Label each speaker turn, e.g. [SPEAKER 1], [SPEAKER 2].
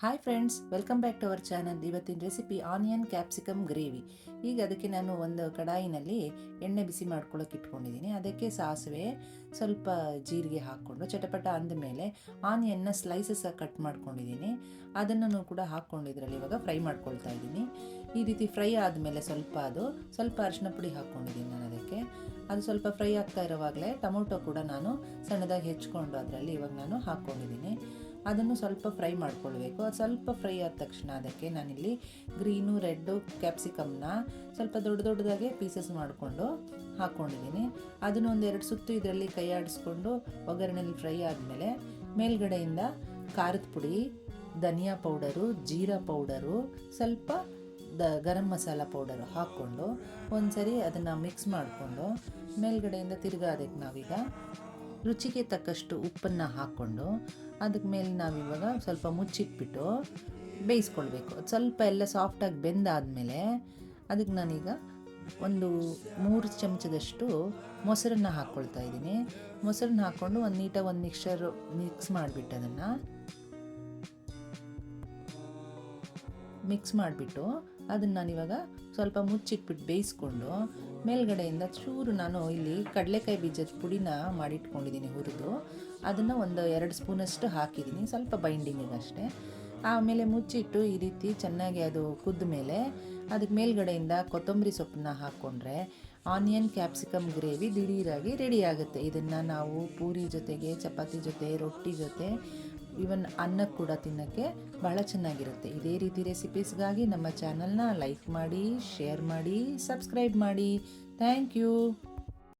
[SPEAKER 1] Hi friends, welcome back to our channel. ಇವತ್ತಿನ recipe onion capsicum gravy. ಈಗ ಅದಕ್ಕೆ ನಾನು ಒಂದು ಕಡಾಯಿನಲ್ಲಿ ಎಣ್ಣೆ ಬಿಸಿ ಮಾಡ್ಕೊಳ್ಳೋಕೆ ಇಟ್ಕೊಂಡಿದ್ದೀನಿ. ಅದಕ್ಕೆ ಸಾಸಿವೆ, ಸ್ವಲ್ಪ ಜೀರಿಗೆ ಹಾಕ್ಕೊಂಡು ಚಟಪಟ ಅಂದಮೇಲೆ ಆನಿಯನ್ನ ಸ್ಲೈಸಸ್ ಕಟ್ ಮಾಡ್ಕೊಂಡಿದ್ದೀನಿ. ಅದನ್ನು ಕೂಡ ಹಾಕ್ಕೊಂಡಿದ್ರಲ್ಲಿ ಇವಾಗ ಫ್ರೈ ಮಾಡ್ಕೊಳ್ತಾ ಇದ್ದೀನಿ. ಈ ರೀತಿ ಫ್ರೈ ಆದಮೇಲೆ ಸ್ವಲ್ಪ ಅರಿಶಿನ ಪುಡಿ ಹಾಕ್ಕೊಂಡಿದ್ದೀನಿ ನಾನು ಅದಕ್ಕೆ. ಅದು ಸ್ವಲ್ಪ ಫ್ರೈ ಆಗ್ತಾ ಇರೋವಾಗಲೇ ಟೊಮೊಟೊ ಕೂಡ ನಾನು ಸಣ್ಣದಾಗಿ ಹೆಚ್ಕೊಂಡು ಅದರಲ್ಲಿ ಇವಾಗ ನಾನು ಹಾಕ್ಕೊಂಡಿದ್ದೀನಿ. ಅದನ್ನು ಸ್ವಲ್ಪ ಫ್ರೈ ಮಾಡ್ಕೊಳ್ಬೇಕು. ಅದು ಸ್ವಲ್ಪ ಫ್ರೈ ಆದ ತಕ್ಷಣ ಅದಕ್ಕೆ ನಾನಿಲ್ಲಿ ಗ್ರೀನು ರೆಡ್ಡು ಕ್ಯಾಪ್ಸಿಕಮ್ನ ಸ್ವಲ್ಪ ದೊಡ್ಡದಾಗೆ ಪೀಸಸ್ ಮಾಡಿಕೊಂಡು ಹಾಕ್ಕೊಂಡಿದ್ದೀನಿ. ಅದನ್ನು ಒಂದೆರಡು ಸುತ್ತು ಇದರಲ್ಲಿ ಕೈ ಆಡಿಸ್ಕೊಂಡು ಒಗ್ಗರಣೆಯಲ್ಲಿ ಫ್ರೈ ಆದಮೇಲೆ ಮೇಲ್ಗಡೆಯಿಂದ ಖಾರದ ಪುಡಿ, ಧನಿಯಾ ಪೌಡರು, ಜೀರಾ ಪೌಡರು, ಸ್ವಲ್ಪ ಗರಂ ಮಸಾಲ ಪೌಡರು ಹಾಕ್ಕೊಂಡು ಒಂದ್ಸರಿ ಅದನ್ನು ಮಿಕ್ಸ್ ಮಾಡಿಕೊಂಡು ಮೇಲ್ಗಡೆಯಿಂದ ತಿರ್ಗಾ ಅದಕ್ಕೆ ನಾವೀಗ ರುಚಿಗೆ ತಕ್ಕಷ್ಟು ಉಪ್ಪನ್ನು ಹಾಕ್ಕೊಂಡು ಅದಕ್ಕೆ ಮೇಲೆ ನಾವಿವಾಗ ಸ್ವಲ್ಪ ಮುಚ್ಚಿಟ್ಬಿಟ್ಟು ಬೇಯಿಸ್ಕೊಳ್ಬೇಕು. ಸ್ವಲ್ಪ ಎಲ್ಲ ಸಾಫ್ಟಾಗಿ ಬೆಂದಾದಮೇಲೆ ಅದಕ್ಕೆ ನಾನೀಗ ಒಂದು 3 ಚಮಚದಷ್ಟು ಮೊಸರನ್ನ ಹಾಕ್ಕೊಳ್ತಾ ಇದ್ದೀನಿ. ಮೊಸರನ್ನ ಹಾಕ್ಕೊಂಡು ನೀಟಾಗಿ ಒಂದು ಮಿಕ್ಸ್ ಮಾಡಿಬಿಟ್ಟು ಅದನ್ನು ನಾನಿವಾಗ ಸ್ವಲ್ಪ ಮುಚ್ಚಿಟ್ಬಿಟ್ಟು ಬೇಯಿಸ್ಕೊಂಡು ಮೇಲ್ಗಡೆಯಿಂದ ಚೂರು ನಾನು ಇಲ್ಲಿ ಕಡಲೆಕಾಯಿ ಬೀಜದ ಪುಡಿನ ಮಾಡಿಟ್ಕೊಂಡಿದ್ದೀನಿ ಹುರಿದು. ಅದನ್ನು ಒಂದು 2 ಸ್ಪೂನಷ್ಟು ಹಾಕಿದ್ದೀನಿ, ಸ್ವಲ್ಪ ಬೈಂಡಿಂಗಿಗಷ್ಟೇ. ಆಮೇಲೆ ಮುಚ್ಚಿಟ್ಟು ಈ ರೀತಿ ಚೆನ್ನಾಗಿ ಅದು ಕುದ್ದ ಮೇಲೆ ಅದಕ್ಕೆ ಮೇಲ್ಗಡೆಯಿಂದ ಕೊತ್ತಂಬರಿ ಸೊಪ್ಪನ್ನ ಹಾಕ್ಕೊಂಡ್ರೆ ಆನಿಯನ್ ಕ್ಯಾಪ್ಸಿಕಮ್ ಗ್ರೇವಿ ದಿಢೀರಾಗಿ ರೆಡಿ ಆಗುತ್ತೆ. ಇದನ್ನು ನಾವು ಪೂರಿ ಜೊತೆಗೆ, ಚಪಾತಿ ಜೊತೆ, ರೊಟ್ಟಿ ಜೊತೆ, ಈವನ್ ಅನ್ನಕ್ಕೆ ಕೂಡ ತಿನ್ನೋಕ್ಕೆ ಭಾಳ ಚೆನ್ನಾಗಿರುತ್ತೆ. ಇದೇ ರೀತಿ ರೆಸಿಪೀಸ್ಗಾಗಿ ನಮ್ಮ ಚಾನಲ್ನ ಲೈಕ್ ಮಾಡಿ, ಶೇರ್ ಮಾಡಿ, ಸಬ್ಸ್ಕ್ರೈಬ್ ಮಾಡಿ. Thank you.